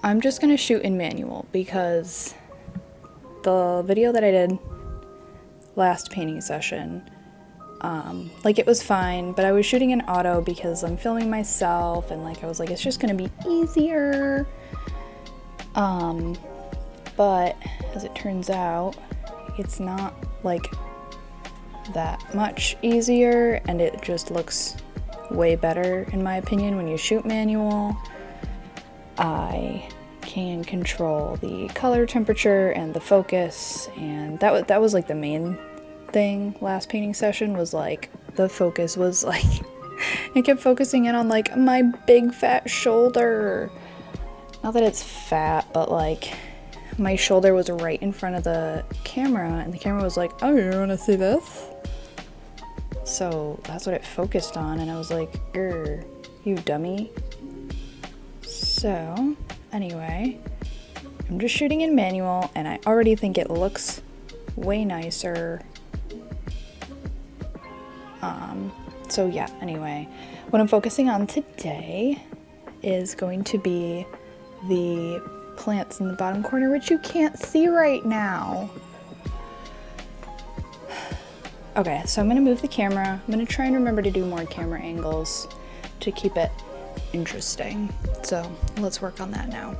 I'm just gonna shoot in manual because the video that I did last painting session, like it was fine, but I was shooting in auto because I'm filming myself and like I was like, it's just gonna be easier. But as it turns out, it's not like that much easier, and it just looks way better in my opinion when you shoot manual. I can control the color temperature and the focus, and that was like the main thing last painting session, was like the focus was like I kept focusing in on like my big fat shoulder. Not that it's fat, but like my shoulder was right in front of the camera, and the camera was like, oh, you want to see this? So that's what it focused on, and I was like, grr, you dummy. So anyway, I'm just shooting in manual, and I already think it looks way nicer. So yeah, anyway, what I'm focusing on today is going to be the plants in the bottom corner, which you can't see right now. Okay, so I'm gonna move the camera. I'm gonna try and remember to do more camera angles to keep it interesting. So let's work on that now.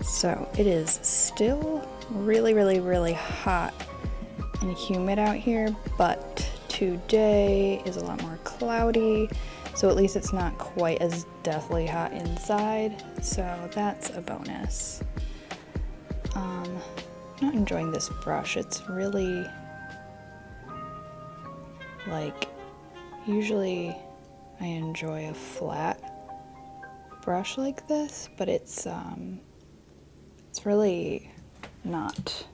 So it is still really hot and humid out here, but today is a lot more cloudy, so at least it's not quite as deathly hot inside, so that's a bonus. I'm not enjoying this brush. It's really like, usually I enjoy a flat brush like this, but it's really not,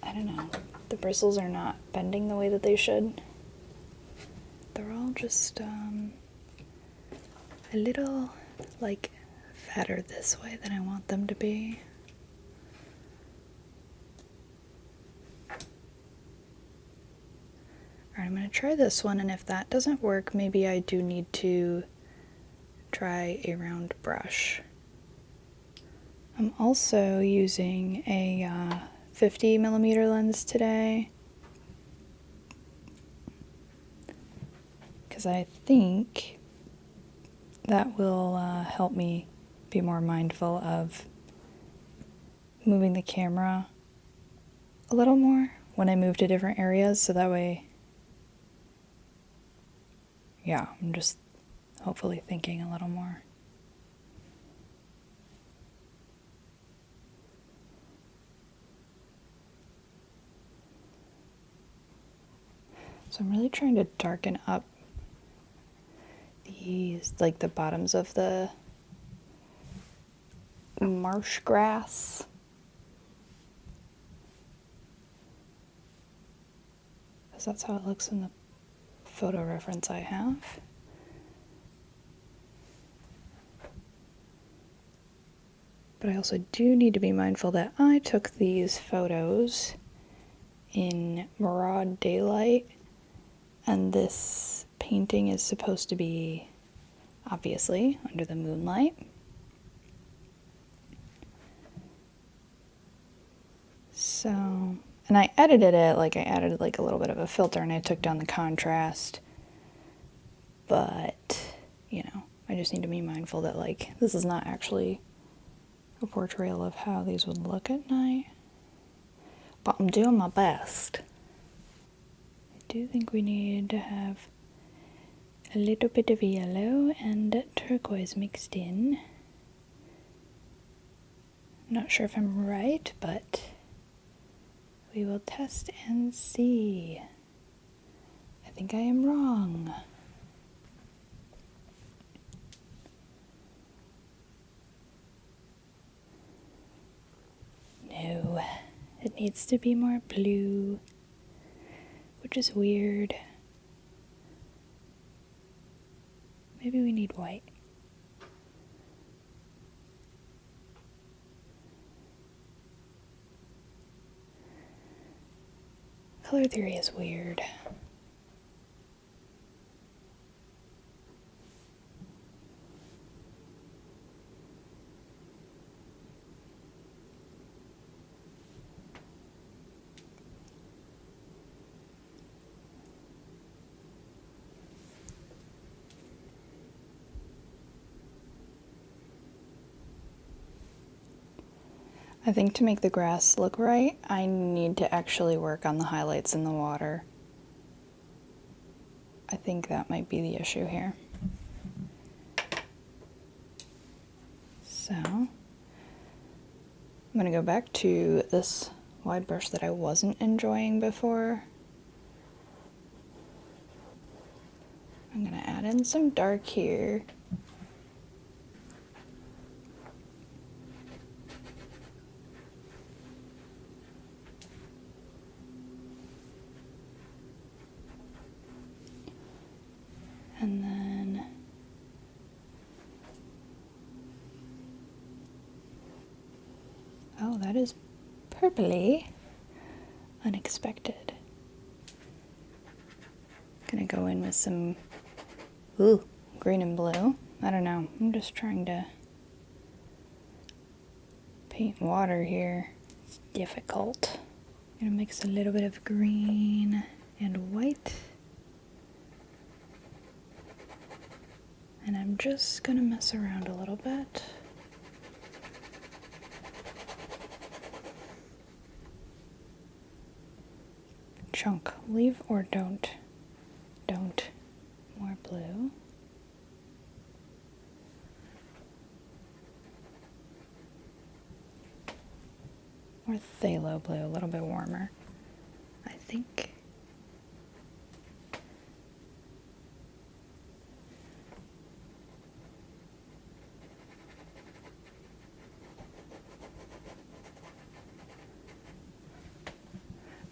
I don't know, the bristles are not bending the way that they should. They're all just a little like fatter this way than I want them to be. Alright, I'm going to try this one, and if that doesn't work, maybe I do need to try a round brush. I'm also using a 50mm lens today, because I think that will help me be more mindful of moving the camera a little more when I move to different areas, so that way, yeah, I'm just hopefully thinking a little more. So I'm really trying to darken up these, like the bottoms of the marsh grass. Because that's how it looks in the photo reference I have. But I also do need to be mindful that I took these photos in broad daylight, and this painting is supposed to be, obviously, under the moonlight. So, and I edited it, like I added like a little bit of a filter and I took down the contrast, but, you know, I just need to be mindful that like this is not actually a portrayal of how these would look at night, but I'm doing my best. I do think we need to have a little bit of yellow and turquoise mixed in. I'm not sure if I'm right, but we will test and see. I think I am wrong. No, it needs to be more blue, which is weird. Maybe we need white. Color theory is weird. I think to make the grass look right, I need to actually work on the highlights in the water. I think that might be the issue here. So, I'm going to go back to this wide brush that I wasn't enjoying before. I'm going to add in some dark here. And then oh, that is purpley. Unexpected. Gonna go in with some green and blue. I don't know. I'm just trying to paint water here. It's difficult. Gonna mix a little bit of green and white. And I'm just gonna mess around a little bit. Chunk, leave or don't? Don't. More blue. Or phthalo blue, a little bit warmer, I think.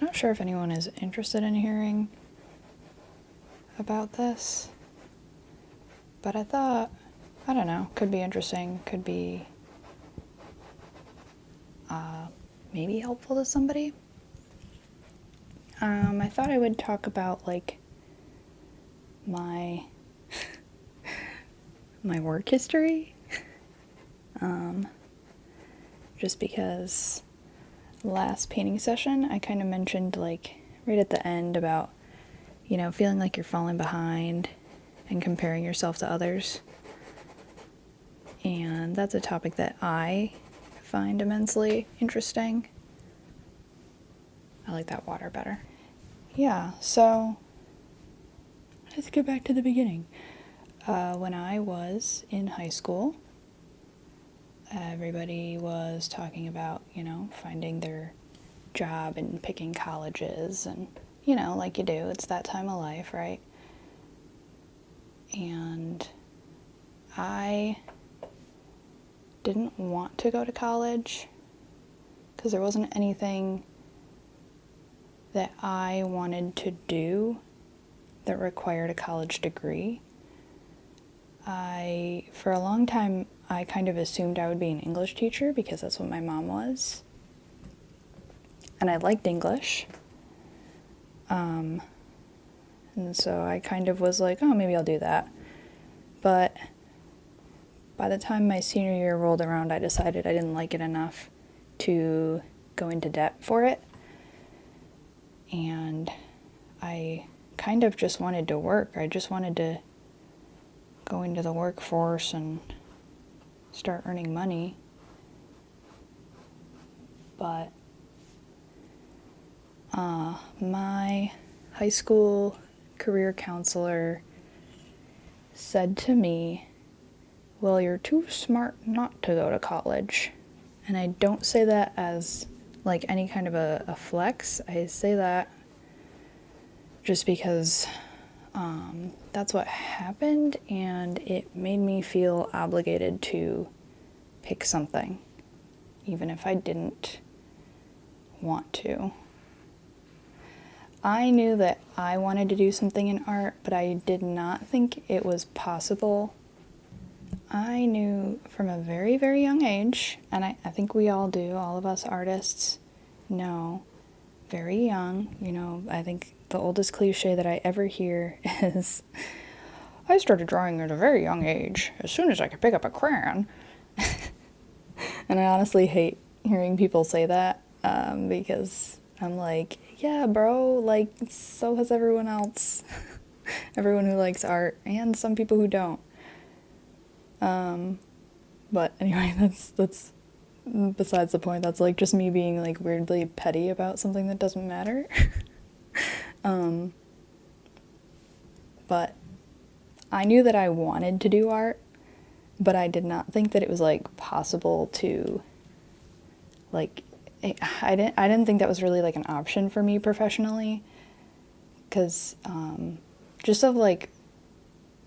Not sure if anyone is interested in hearing about this, but I thought, I don't know, could be interesting, could be maybe helpful to somebody. I thought I would talk about like my my work history, just because last painting session I kind of mentioned like right at the end about, you know, feeling like you're falling behind and comparing yourself to others. And that's a topic that I find immensely interesting. I like that water better. Yeah, so let's get back to the beginning. When I was in high school, everybody was talking about, you know, finding their job and picking colleges and, you know, like you do, it's that time of life, right? And I didn't want to go to college because there wasn't anything that I wanted to do that required a college degree. For a long time, I kind of assumed I would be an English teacher because that's what my mom was. And I liked English. And so I kind of was like, oh, maybe I'll do that. But by the time my senior year rolled around, I decided I didn't like it enough to go into debt for it. And I kind of just wanted to work. I just wanted to go into the workforce and start earning money. But my high school career counselor said to me, well, you're too smart not to go to college. And I don't say that as like any kind of a flex. I say that just because that's what happened, and it made me feel obligated to pick something, even if I didn't want to. I knew that I wanted to do something in art, but I did not think it was possible. I knew from a very, very young age, and I think we all do, all of us artists know, very young, you know, I think the oldest cliche that I ever hear is, I started drawing at a very young age, as soon as I could pick up a crayon. And I honestly hate hearing people say that, because I'm like, yeah, bro, like, so has everyone else. Everyone who likes art, and some people who don't. But anyway, that's besides the point. That's like just me being like weirdly petty about something that doesn't matter. But I knew that I wanted to do art, but I did not think that it was like possible to like I didn't think that was really like an option for me professionally, because just of like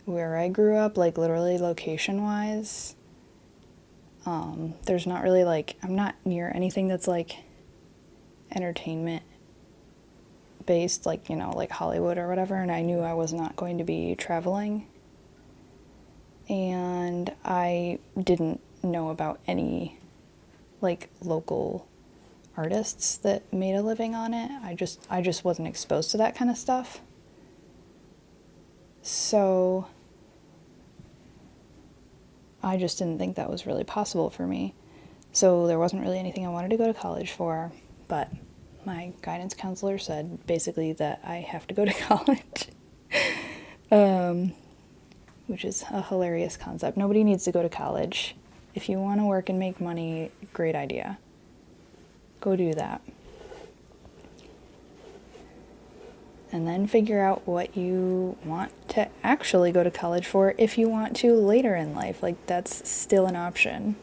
where I grew up, like literally location wise, there's not really like, I'm not near anything that's like entertainment based, like, you know, like Hollywood or whatever, and I knew I was not going to be traveling, and I didn't know about any like local artists that made a living on it. I just wasn't exposed to that kind of stuff. So I just didn't think that was really possible for me. So there wasn't really anything I wanted to go to college for, but my guidance counselor said basically that I have to go to college. Which is a hilarious concept. Nobody needs to go to college. If you want to work and make money, great idea. Go do that. And then figure out what you want to actually go to college for if you want to later in life. Like, that's still an option.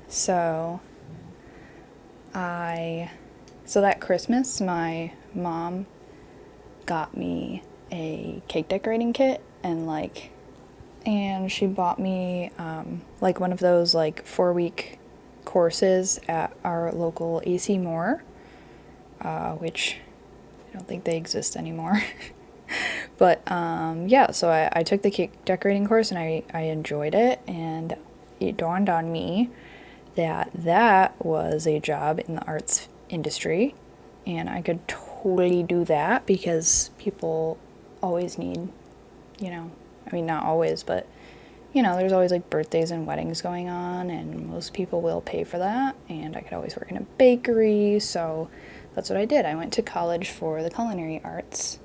So that Christmas, my mom got me a cake decorating kit, and she bought me like one of those like 4-week courses at our local AC Moore, which I don't think they exist anymore. But yeah, so I took the cake decorating course and I enjoyed it, and it dawned on me that that was a job in the arts industry, and I could totally do that because people always need, you know, I mean, not always, but, you know, there's always like birthdays and weddings going on, and most people will pay for that, and I could always work in a bakery, so that's what I did. I went to college for the culinary arts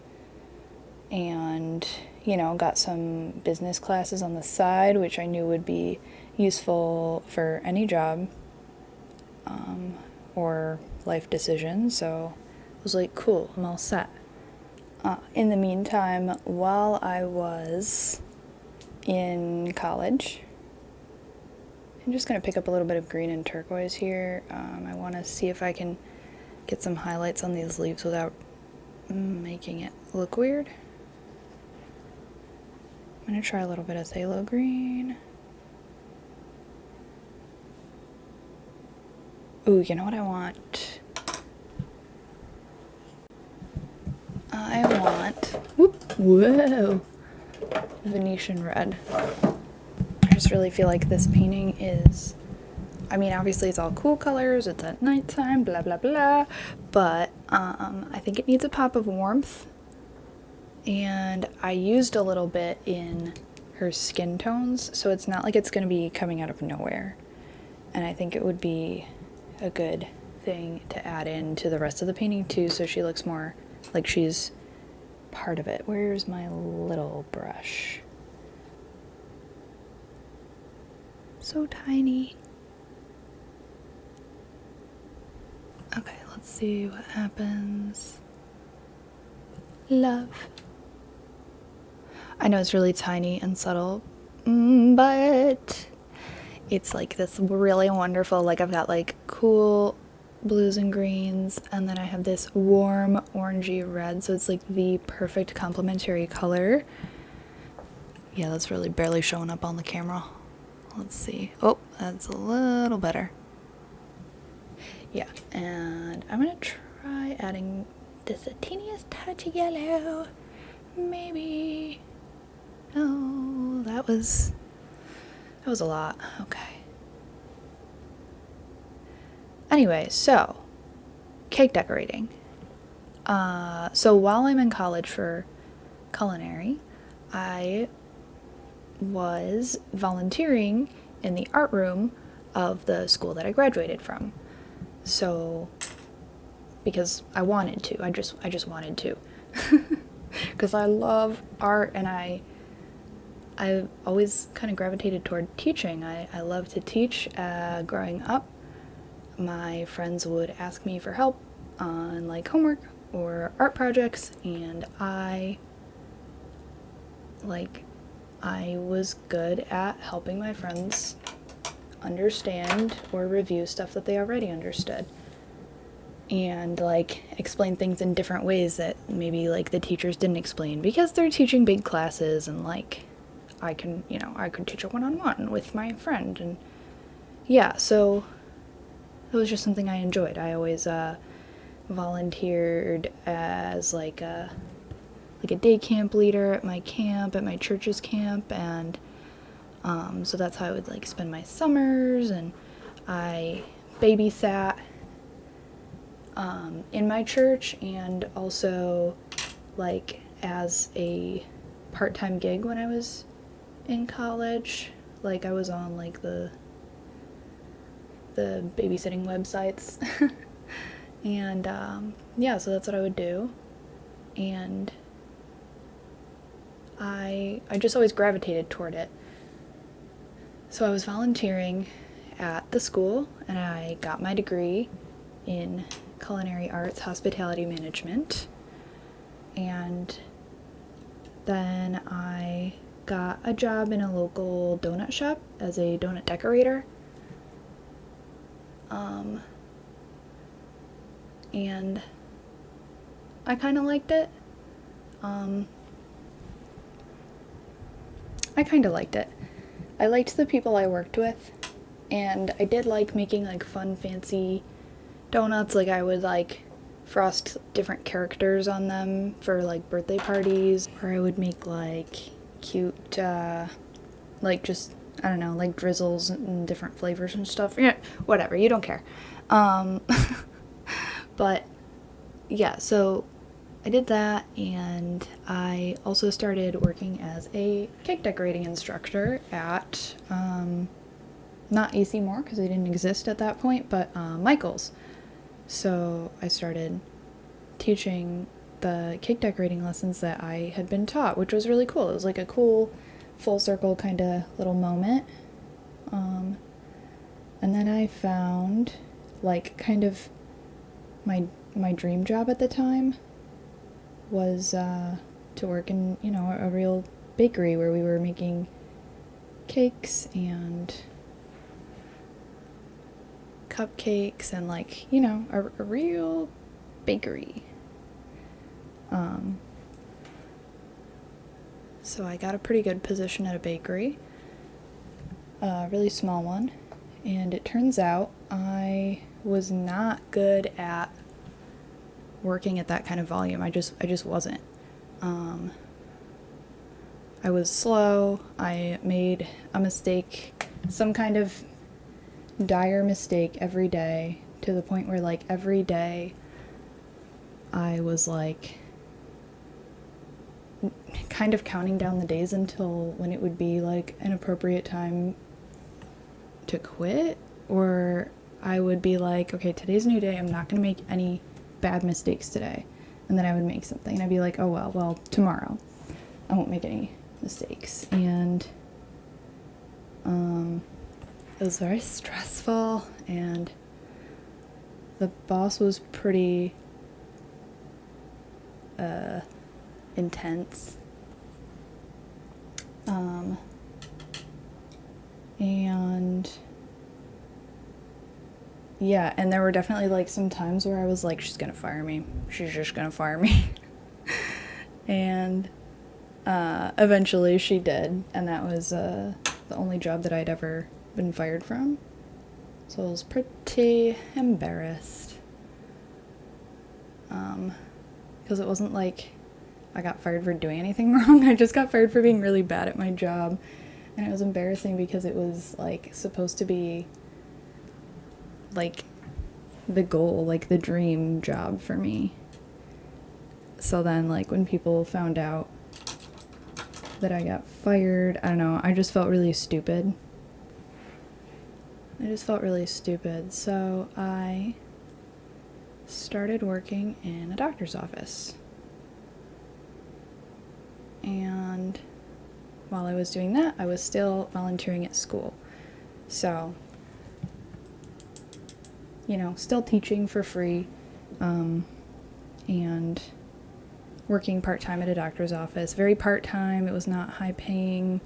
and, you know, got some business classes on the side, which I knew would be useful for any job or life decision, so I was like, cool, I'm all set. In the meantime, while I was in college, I'm just going to pick up a little bit of green and turquoise here. I want to see if I can get some highlights on these leaves without making it look weird. I'm going to try a little bit of phthalo green. Ooh, you know what I want? Whoa, Venetian red. I just really feel like this painting is, I mean, obviously it's all cool colors, it's at nighttime, blah, blah, blah, but I think it needs a pop of warmth, and I used a little bit in her skin tones, so it's not like it's going to be coming out of nowhere, and I think it would be a good thing to add in to the rest of the painting too, so she looks more like she's part of it. Where's my little brush? So tiny. Okay, let's see what happens. Love. I know it's really tiny and subtle, but it's like this really wonderful, like I've got like cool blues and greens, and then I have this warm orangey red, so it's like the perfect complementary color. Yeah, that's really barely showing up on the camera. Let's see. Oh, that's a little better. Yeah, and I'm gonna try adding just the teeniest touch of yellow. Maybe. Oh, that was a lot. Okay. Anyway, so cake decorating. So while I'm in college for culinary, I was volunteering in the art room of the school that I graduated from. So, because I wanted to, I just wanted to, because I love art, and I I've always kind of gravitated toward teaching. I love to teach. Growing up, my friends would ask me for help on like homework or art projects, and I was good at helping my friends understand or review stuff that they already understood, and like explain things in different ways that maybe like the teachers didn't explain, because they're teaching big classes, and like I could teach a one-on-one with my friend. And yeah, so it was just something I enjoyed. I always volunteered as like a day camp leader at my camp, at my church's camp, and so that's how I would like spend my summers. And I babysat in my church, and also like as a part-time gig when I was in college. Like I was on like the babysitting websites. And yeah, so that's what I would do. And I just always gravitated toward it. So I was volunteering at the school, and I got my degree in culinary arts, hospitality management. And then I got a job in a local donut shop as a donut decorator. And I kind of liked it. I liked the people I worked with, and I did like making like fun, fancy donuts. Like I would like frost different characters on them for like birthday parties, or I would make like cute, like just, I don't know, like drizzles and different flavors and stuff. Yeah, whatever, you don't care. But yeah, so I did that, and I also started working as a cake decorating instructor at, not AC Moore because they didn't exist at that point, but Michael's. So I started teaching the cake decorating lessons that I had been taught, which was really cool. It was like a cool full circle kind of little moment. And then I found like kind of my dream job at the time was to work in, you know, a real bakery where we were making cakes and cupcakes and like, you know, a real bakery. So I got a pretty good position at a bakery, a really small one, and it turns out I was not good at working at that kind of volume. I just wasn't. I was slow. I made a mistake, some kind of dire mistake every day, to the point where like every day I was like kind of counting down the days until when it would be like an appropriate time to quit, or I would be like, okay, today's a new day, I'm not going to make any bad mistakes today. And then I would make something, and I'd be like, oh well, tomorrow I won't make any mistakes. And it was very stressful, and the boss was pretty intense. And yeah, and there were definitely like some times where I was like, she's gonna fire me. She's just gonna fire me. And eventually she did, and that was the only job that I'd ever been fired from. So I was pretty embarrassed. Because it wasn't like I got fired for doing anything wrong. I just got fired for being really bad at my job. And it was embarrassing because it was like supposed to be like the goal, like the dream job for me. So then like when people found out that I got fired, I don't know, I just felt really stupid. So I started working in a doctor's office. And while I was doing that, I was still volunteering at school. So, you know, still teaching for free, and working part-time at a doctor's office. Very part-time, it was not high-paying.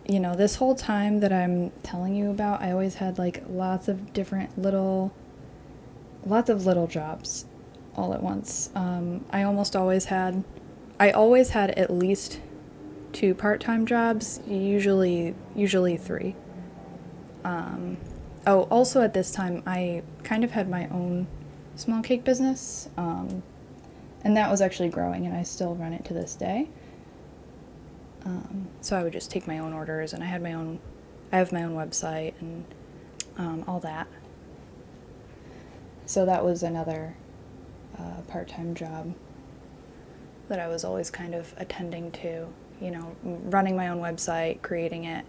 You know, this whole time that I'm telling you about, I always had like lots of little jobs all at once. I always had at least 2 part-time jobs, usually 3. Also at this time, I kind of had my own small cake business, and that was actually growing, and I still run it to this day. So I would just take my own orders, and I have my own website and all that. So that was another part-time job that I was always kind of attending to, you know, running my own website, creating it,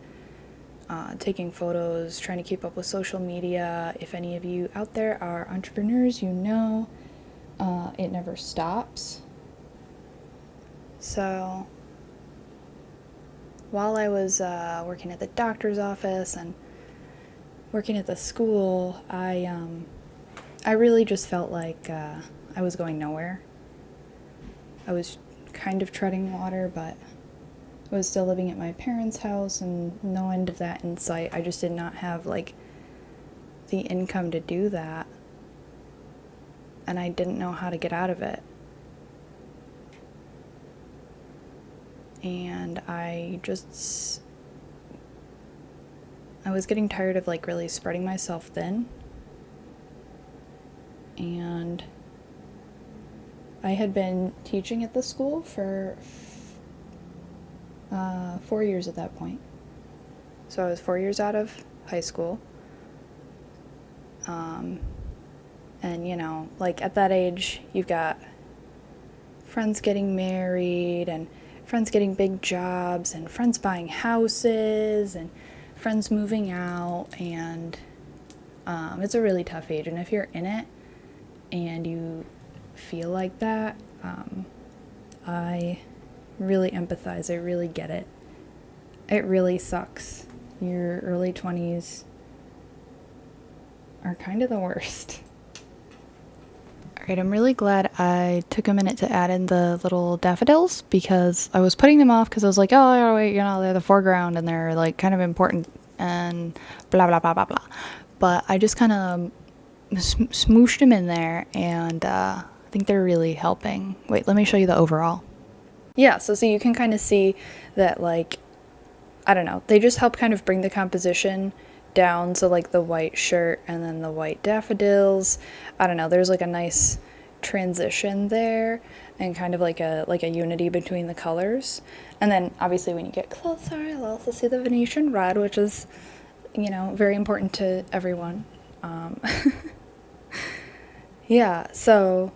taking photos, trying to keep up with social media. If any of you out there are entrepreneurs, you know it never stops. So while I was working at the doctor's office and working at the school, I really just felt like I was going nowhere. I was kind of treading water, but I was still living at my parents' house and no end of that in sight. I just did not have like the income to do that, and I didn't know how to get out of it. And I was getting tired of like really spreading myself thin. And I had been teaching at the school for 4 years at that point. So I was 4 years out of high school. And you know, like at that age, you've got friends getting married and friends getting big jobs and friends buying houses and friends moving out, and it's a really tough age. And if you're in it and you feel like that, I really empathize. I really get it. It really sucks. Your early 20s are kind of the worst. Alright, I'm really glad I took a minute to add in the little daffodils, because I was putting them off because I was like, oh, wait, you know, they're the foreground and they're like kind of important and blah, blah, blah, blah, blah. But I just kind of smooshed them in there, and I think they're really helping. Wait, let me show you the overall. Yeah, so you can kind of see that, like, I don't know, they just help kind of bring the composition down. So like the white shirt and then the white daffodils, I don't know, there's like a nice transition there and kind of like a unity between the colors. And then obviously when you get closer, you'll also see the Venetian red, which is, you know, very important to everyone. Yeah, so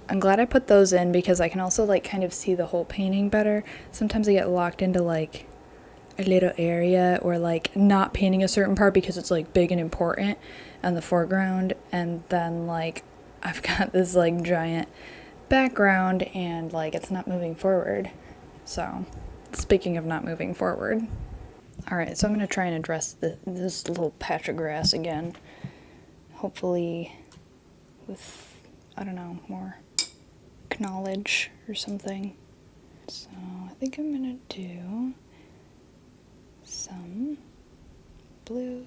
I'm glad I put those in because I can also like kind of see the whole painting better. Sometimes I get locked into like a little area or like not painting a certain part because it's like big and important in the foreground, and then like I've got this like giant background and like it's not moving forward. So speaking of not moving forward, alright, so I'm going to try and address this little patch of grass again, hopefully with, I don't know, more knowledge or something. So I think I'm going to do some blue,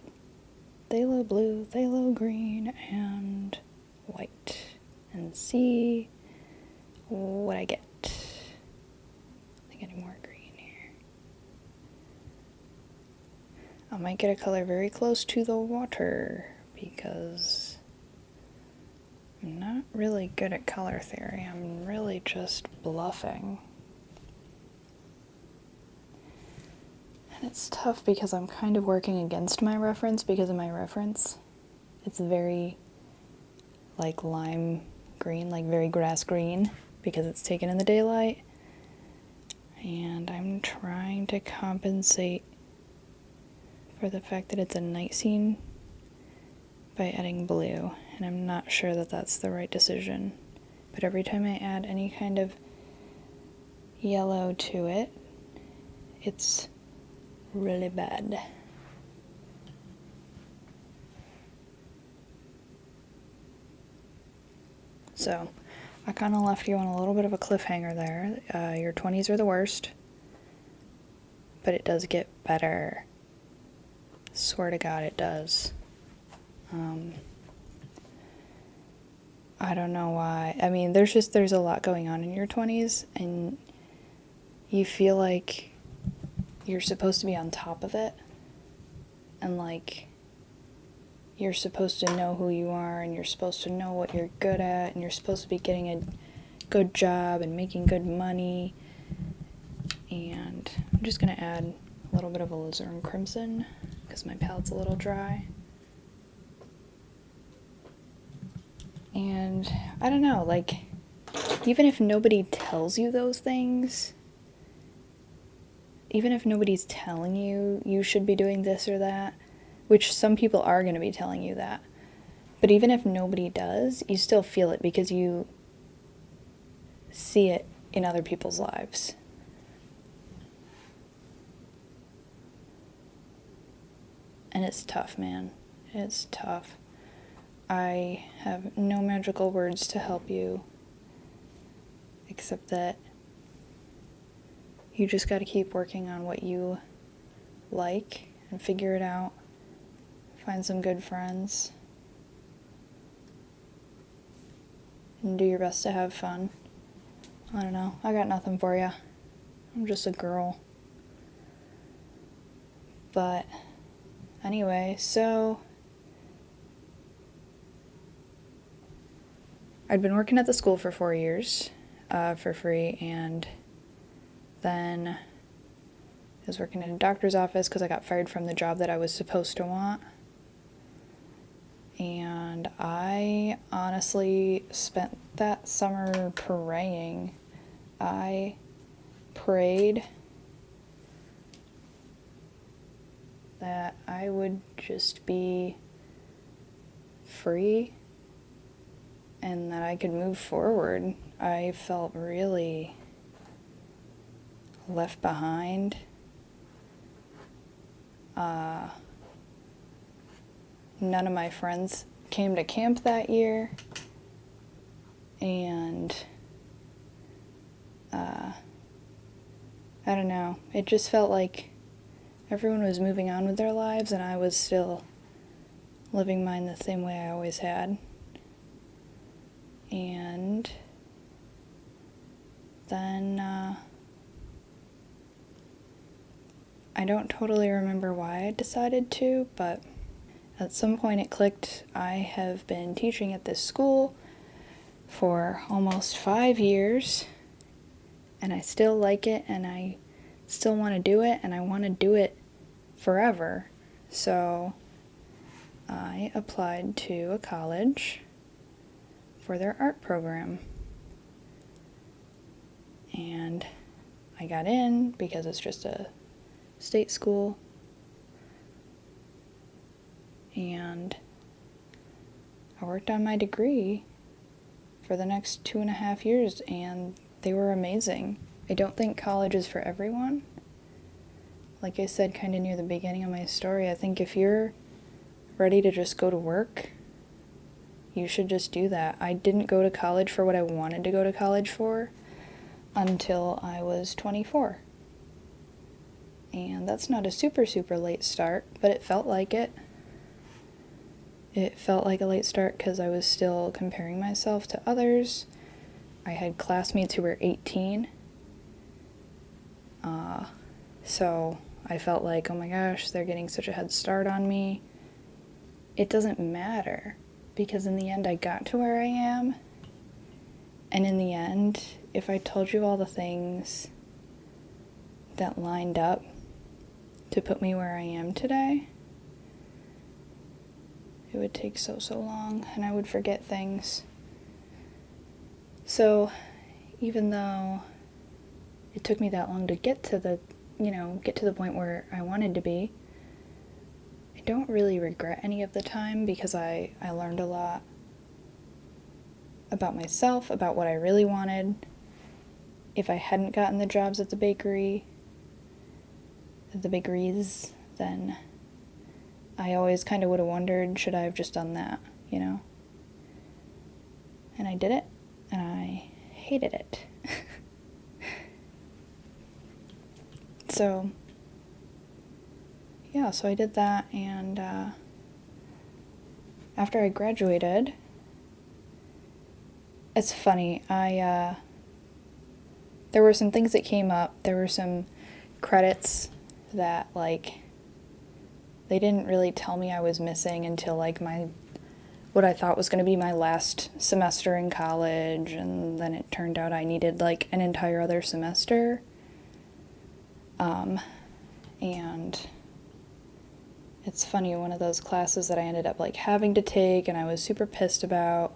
phthalo green, and white, and see what I get. I think I need more green here. I might get a color very close to the water because I'm not really good at color theory. I'm really just bluffing. And it's tough because I'm kind of working against my reference because of my reference. It's very like lime green, like very grass green because it's taken in the daylight. And I'm trying to compensate for the fact that it's a night scene by adding blue. And I'm not sure that that's the right decision. But every time I add any kind of yellow to it, It's really bad. So, I kind of left you on a little bit of a cliffhanger there. Your 20s are the worst, but it does get better. Swear to God, it does. I don't know why. I mean, there's a lot going on in your 20s, and you feel like you're supposed to be on top of it, and like you're supposed to know who you are, and you're supposed to know what you're good at, and you're supposed to be getting a good job and making good money. And I'm just gonna add a little bit of alizarin crimson because my palate's a little dry. And I don't know, like, even if nobody tells you those things, even if nobody's telling you you should be doing this or that, which some people are going to be telling you that, but even if nobody does, you still feel it because you see it in other people's lives. And it's tough, man. It's tough. I have no magical words to help you, except that you just got to keep working on what you like and figure it out. Find some good friends. And do your best to have fun. I don't know. I got nothing for you. I'm just a girl. But anyway, so I'd been working at the school for 4 years for free, and then I was working in a doctor's office because I got fired from the job that I was supposed to want. And I honestly spent that summer praying. I prayed that I would just be free and that I could move forward. I felt really left behind. None of my friends came to camp that year, and I don't know, it just felt like everyone was moving on with their lives and I was still living mine the same way I always had. And then I don't totally remember why I decided to, but at some point it clicked. I have been teaching at this school for almost 5 years, and I still like it, and I still want to do it, and I want to do it forever. So I applied to a college for their art program. And I got in because it's just a state school. And I worked on my degree for the next 2.5 years, and they were amazing. I don't think college is for everyone. Like I said kind of near the beginning of my story, I think if you're ready to just go to work, you should just do that. I didn't go to college for what I wanted to go to college for until I was 24. And that's not a super, super late start, but it felt like it. It felt like a late start because I was still comparing myself to others. I had classmates who were 18. So I felt like, oh my gosh, they're getting such a head start on me. It doesn't matter, because in the end I got to where I am. And in the end, if I told you all the things that lined up to put me where I am today, it would take so long, and I would forget things. So even though it took me that long to get to the point where I wanted to be, I don't really regret any of the time, because I learned a lot about myself, about what I really wanted. If I hadn't gotten the jobs at the bakery, the degrees, then I always kind of would have wondered, should I have just done that, you know? And I did it, and I hated it. So, yeah, so I did that, and after I graduated, it's funny, there were some things that came up. There were some credits that, like, they didn't really tell me I was missing until, like, what I thought was going to be my last semester in college, and then it turned out I needed, like, an entire other semester. And it's funny, one of those classes that I ended up, like, having to take and I was super pissed about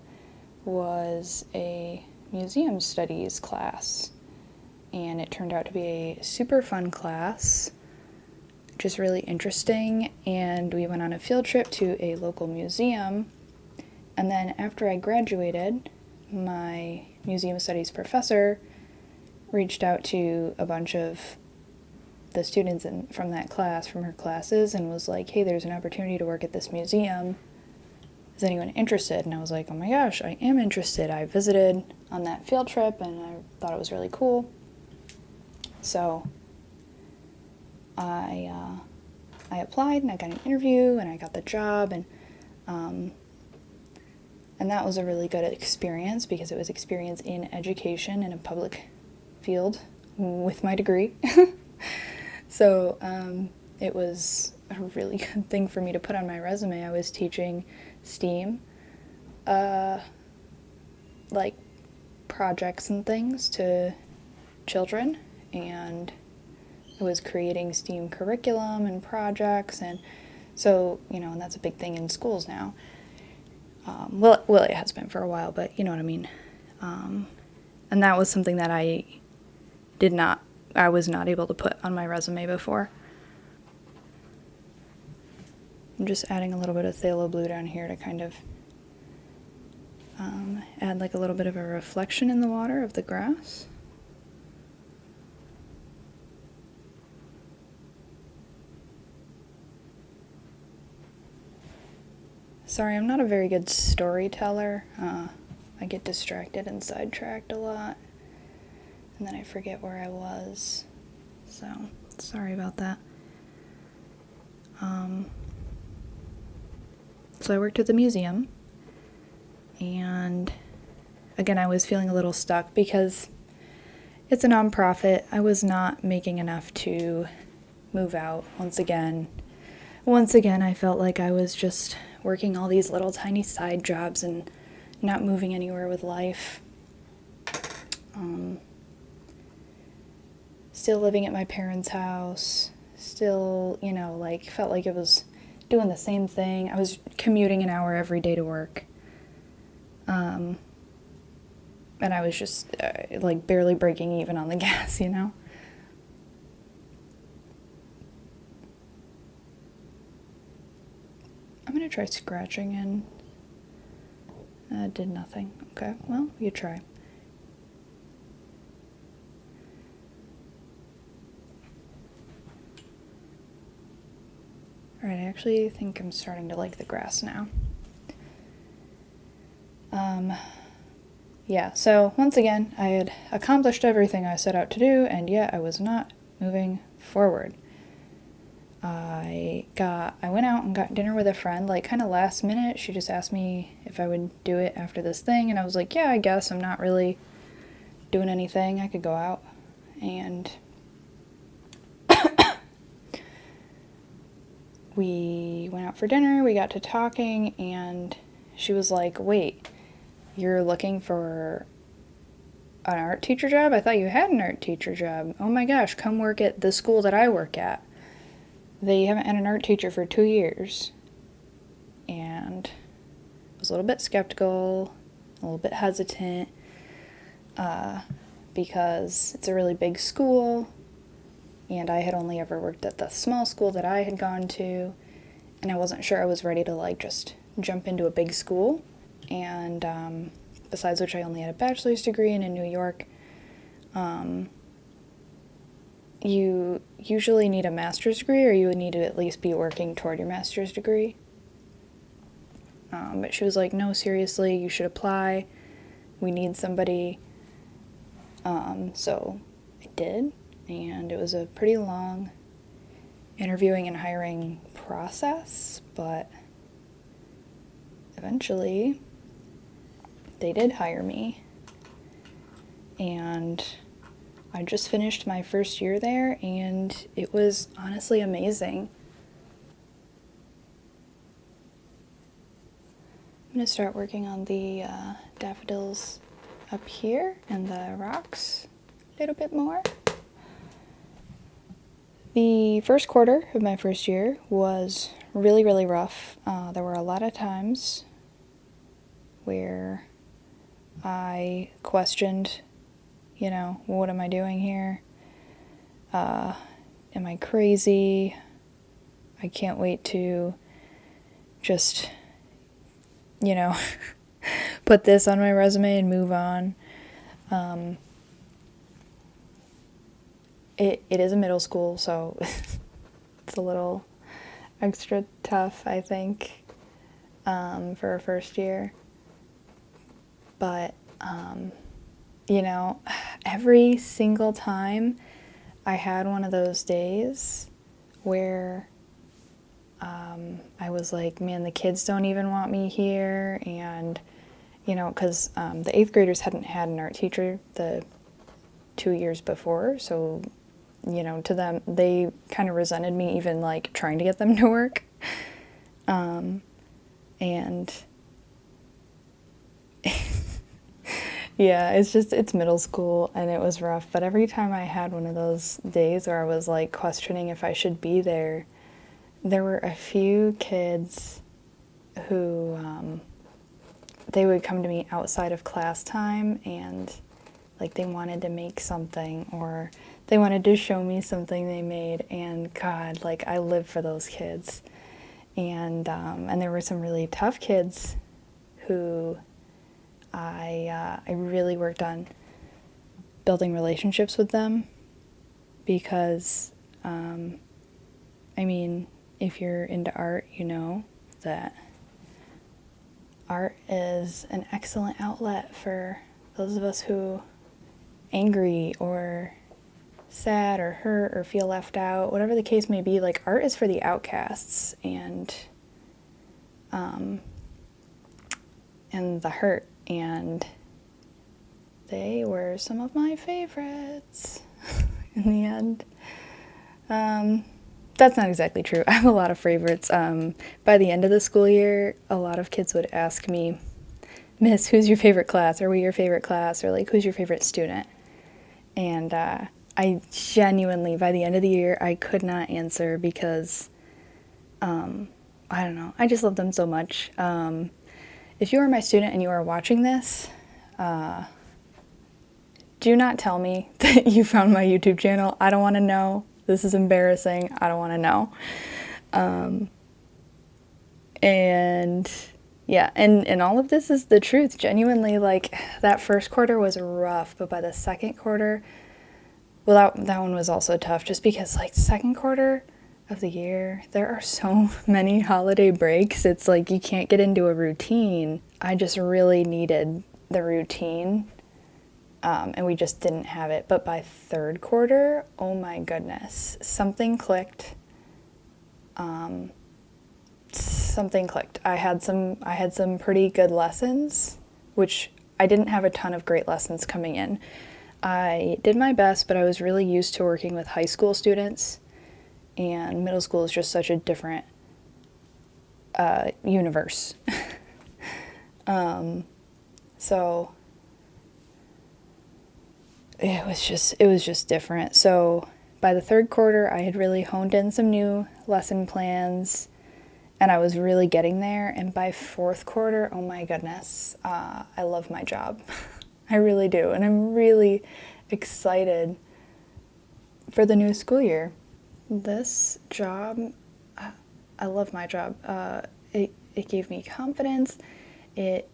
was a museum studies class. And it turned out to be a super fun class, just really interesting, and we went on a field trip to a local museum. And then after I graduated, my museum studies professor reached out to a bunch of the students from that class, from her classes, and was like, hey, there's an opportunity to work at this museum. Is anyone interested? And I was like, oh my gosh, I am interested. I visited on that field trip, and I thought it was really cool. So I applied, and I got an interview, and I got the job, and that was a really good experience because it was experience in education in a public field with my degree. So it was a really good thing for me to put on my resume. I was teaching STEAM, like projects and things to children, and I was creating STEAM curriculum and projects, and so, you know, and that's a big thing in schools now. Well, it has been for a while, but you know what I mean. And that was something that I was not able to put on my resume before. I'm just adding a little bit of phthalo blue down here to kind of add like a little bit of a reflection in the water of the grass. Sorry, I'm not a very good storyteller. I get distracted and sidetracked a lot, and then I forget where I was. So, sorry about that. So I worked at the museum, and again, I was feeling a little stuck because it's a nonprofit. I was not making enough to move out once again. I felt like I was just working all these little tiny side jobs and not moving anywhere with life. Still living at my parents' house, still, you know, like, felt like it was doing the same thing. I was commuting an hour every day to work. And I was just, like, barely breaking even on the gas, you know? I'm gonna try scratching in. Did nothing. Okay, well, you try. Alright, I actually think I'm starting to like the grass now. Yeah, so once again, I had accomplished everything I set out to do, and yet I was not moving forward. I went out and got dinner with a friend, like, kind of last minute. She just asked me if I would do it after this thing, and I was like, yeah, I guess. I'm not really doing anything. I could go out. And we went out for dinner, we got to talking, and she was like, wait, you're looking for an art teacher job? I thought you had an art teacher job. Oh my gosh, come work at the school that I work at. They haven't had an art teacher for 2 years. And I was a little bit skeptical, a little bit hesitant, because it's a really big school, and I had only ever worked at the small school that I had gone to, and I wasn't sure I was ready to, like, just jump into a big school. And besides which, I only had a bachelor's degree, and in New York, you usually need a master's degree, or you would need to at least be working toward your master's degree. But she was like, no, seriously, you should apply. We need somebody. So I did, and it was a pretty long interviewing and hiring process, but eventually they did hire me, and I just finished my first year there, and it was honestly amazing. I'm going to start working on the daffodils up here and the rocks a little bit more. The first quarter of my first year was really, really rough. There were a lot of times where I questioned, what am I doing here? Am I crazy? I can't wait to just, put this on my resume and move on. It is a middle school, so it's a little extra tough, I think, for a first year. But, every single time I had one of those days where I was like, man, the kids don't even want me here, and, because the 8th graders hadn't had an art teacher the 2 years before, so to them, they kind of resented me even, like, trying to get them to work. And yeah, it's middle school, and it was rough. But every time I had one of those days where I was, like, questioning if I should be there, there were a few kids who, they would come to me outside of class time, and, like, they wanted to make something, or they wanted to show me something they made, and God, like, I live for those kids. And there were some really tough kids who I really worked on building relationships with them, because, if you're into art, you know that art is an excellent outlet for those of us who angry or sad or hurt or feel left out, whatever the case may be. Like, art is for the outcasts and the hurt, and they were some of my favorites in the end. That's not exactly true. I have a lot of favorites. By the end of the school year, a lot of kids would ask me, Miss, who's your favorite class? Are we your favorite class? Or, like, who's your favorite student? And I genuinely, by the end of the year, I could not answer, because, I don't know, I just love them so much. If you are my student and you are watching this, do not tell me that you found my YouTube channel. I don't want to know. This is embarrassing. I don't want to know. And yeah, and all of this is the truth. Genuinely, like, that first quarter was rough, but by the second quarter, well, that one was also tough, just because, like, second quarter of the year, there are so many holiday breaks. It's like you can't get into a routine. I just really needed the routine, and we just didn't have it. But by third quarter, oh my goodness, something clicked. Something clicked. I had some pretty good lessons, which I didn't have a ton of great lessons coming in. I did my best, but I was really used to working with high school students, and middle school is just such a different universe. So it was just different. So by the third quarter, I had really honed in some new lesson plans, and I was really getting there. And by fourth quarter, oh my goodness, I love my job. I really do. And I'm really excited for the new school year. This job, I love my job. It gave me confidence. It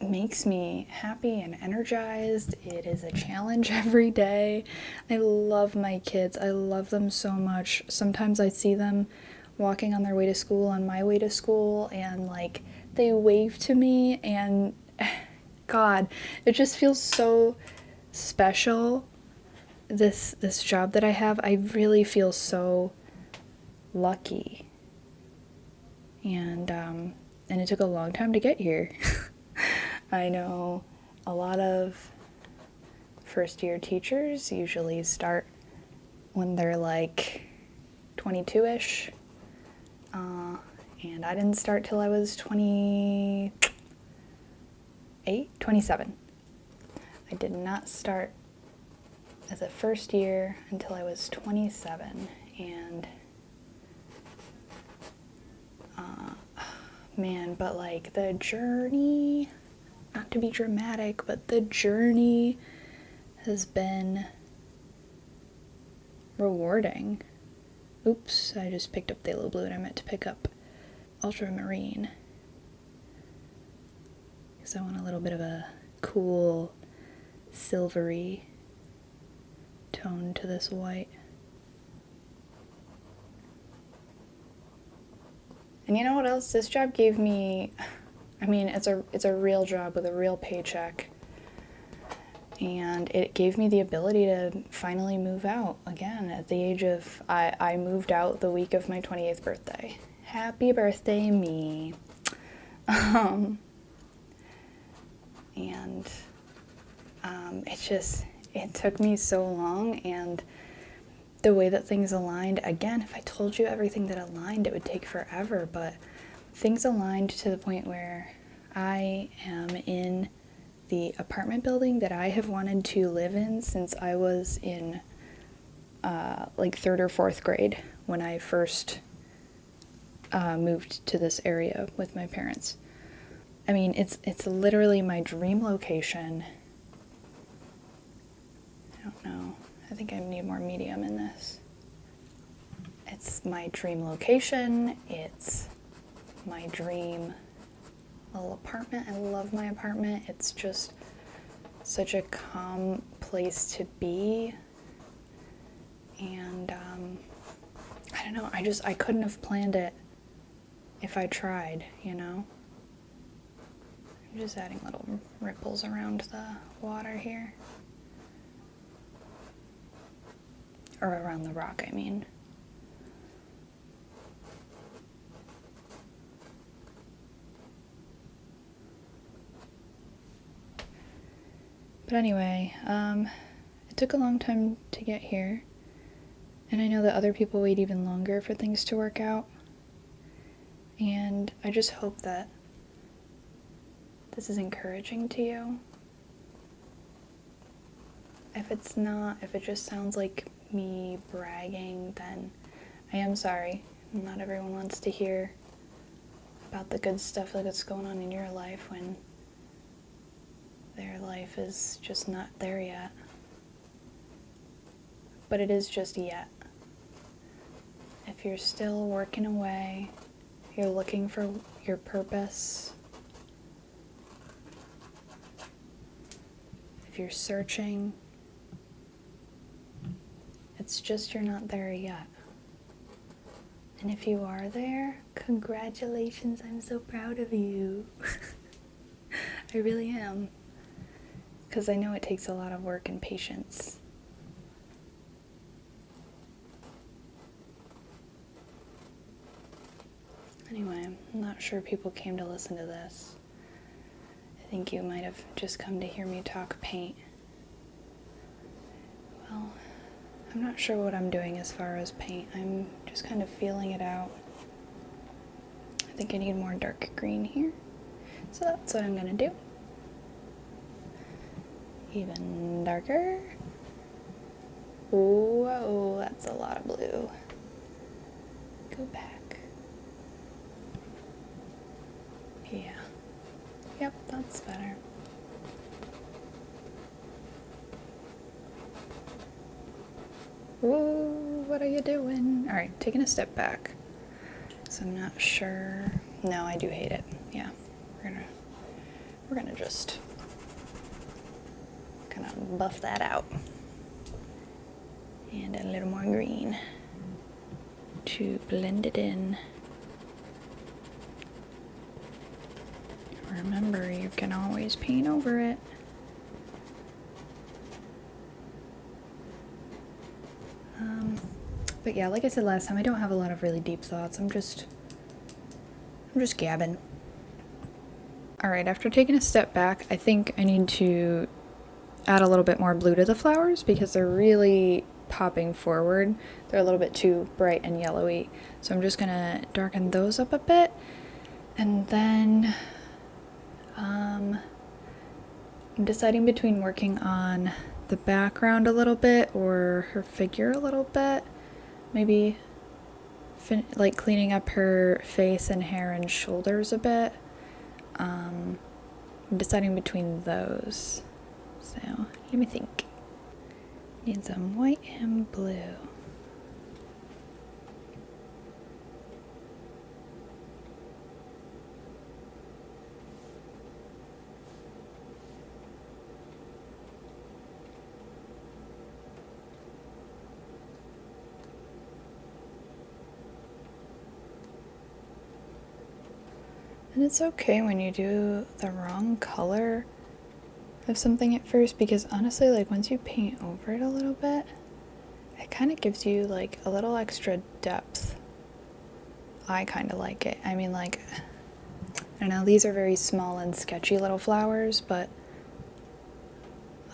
makes me happy and energized. It is a challenge every day. I love my kids. I love them so much. Sometimes I see them walking on their way to school, on my way to school, and like they wave to me, and God, it just feels so special. This job that I have, I really feel so lucky. And it took a long time to get here. I know a lot of first year teachers usually start when they're like 22-ish. And I didn't start till I was 27. I did not start as a first year until I was 27. And man, but like the journey, not to be dramatic, but the journey has been rewarding. Oops, I just picked up phthalo blue and I meant to pick up ultramarine. Because I want a little bit of a cool, silvery tone to this white. And you know what else? This job gave me, I mean, it's a real job with a real paycheck. And it gave me the ability to finally move out again at the age of, I moved out the week of my 28th birthday. Happy birthday, me. It took me so long, and the way that things aligned, again, if I told you everything that aligned, it would take forever, but things aligned to the point where I am in the apartment building that I have wanted to live in since I was in like 3rd or 4th grade when I first moved to this area with my parents. I mean, it's literally my dream location. I don't know. I think I need more medium in this. It's my dream location. It's my dream little apartment. I love my apartment. It's just such a calm place to be. And I don't know, I couldn't have planned it if I tried, you know? I'm just adding little ripples around the water here. Or around the rock, I mean. But anyway, it took a long time to get here. And I know that other people wait even longer for things to work out. And I just hope that this is encouraging to you. If it's not, if it just sounds like me bragging, then I am sorry. Not everyone wants to hear about the good stuff that's going on in your life when their life is just not there yet. But it is just yet. If you're still working away, you're looking for your purpose, if you're searching, it's just you're not there yet. And if you are there, congratulations, I'm so proud of you. I really am. Because I know it takes a lot of work and patience. Anyway, I'm not sure people came to listen to this. I think you might have just come to hear me talk paint. Well, I'm not sure what I'm doing as far as paint. I'm just kind of feeling it out. I think I need more dark green here. So that's what I'm gonna do. Even darker. Whoa, that's a lot of blue. Go back. Yeah. Yep, that's better. Ooh, what are you doing? Alright, taking a step back. So I'm not sure. No, I do hate it. Yeah. we're gonna just kind of buff that out. And a little more green to blend it in. Remember, you can always paint over it. But yeah, like I said last time, I don't have a lot of really deep thoughts. I'm just gabbing. Alright, after taking a step back, I think I need to add a little bit more blue to the flowers because they're really popping forward. They're a little bit too bright and yellowy. So I'm just gonna darken those up a bit. And then I'm deciding between working on the background a little bit or her figure a little bit. Maybe like cleaning up her face and hair and shoulders a bit. I'm deciding between those. So let me think. Need some white and blue. And it's okay when you do the wrong color of something at first, because honestly, like once you paint over it a little bit, it kind of gives you like a little extra depth. I kind of like it. I mean, like, I know these are very small and sketchy little flowers, but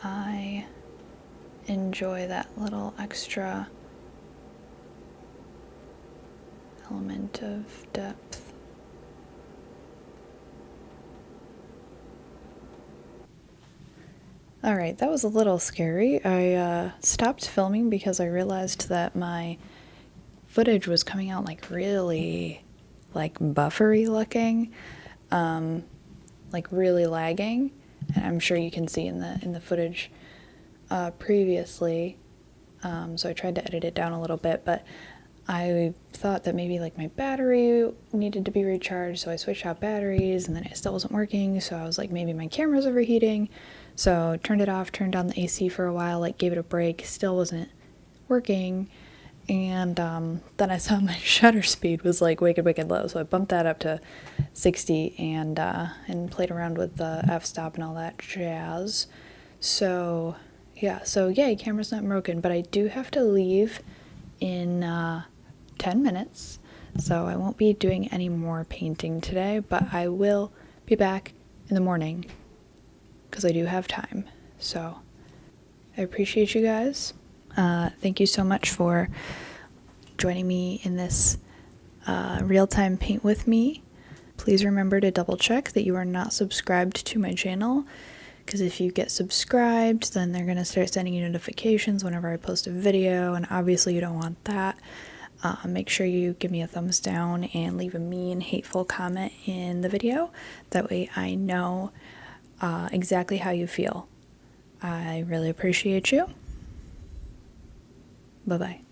I enjoy that little extra element of depth. Alright, that was a little scary. I stopped filming because I realized that my footage was coming out like really like buffery looking, like really lagging, and I'm sure you can see in the footage previously. So I tried to edit it down a little bit, but I thought that maybe like my battery needed to be recharged, so I switched out batteries and then it still wasn't working, so I was like, maybe my camera's overheating. So turned it off, turned on the AC for a while, like gave it a break, still wasn't working. And then I saw my shutter speed was like wicked low, so I bumped that up to 60 and played around with the f-stop and all that jazz. So yeah, so yay, camera's not broken, but I do have to leave in 10 minutes, so I won't be doing any more painting today, but I will be back in the morning because I do have time. So I appreciate you guys. Thank you so much for joining me in this real-time paint with me. Please remember to double check that you are not subscribed to my channel, because if you get subscribed, then they're going to start sending you notifications whenever I post a video, and obviously you don't want that. Make sure you give me a thumbs down and leave a mean, hateful comment in the video. That way I know exactly how you feel. I really appreciate you. Bye-bye.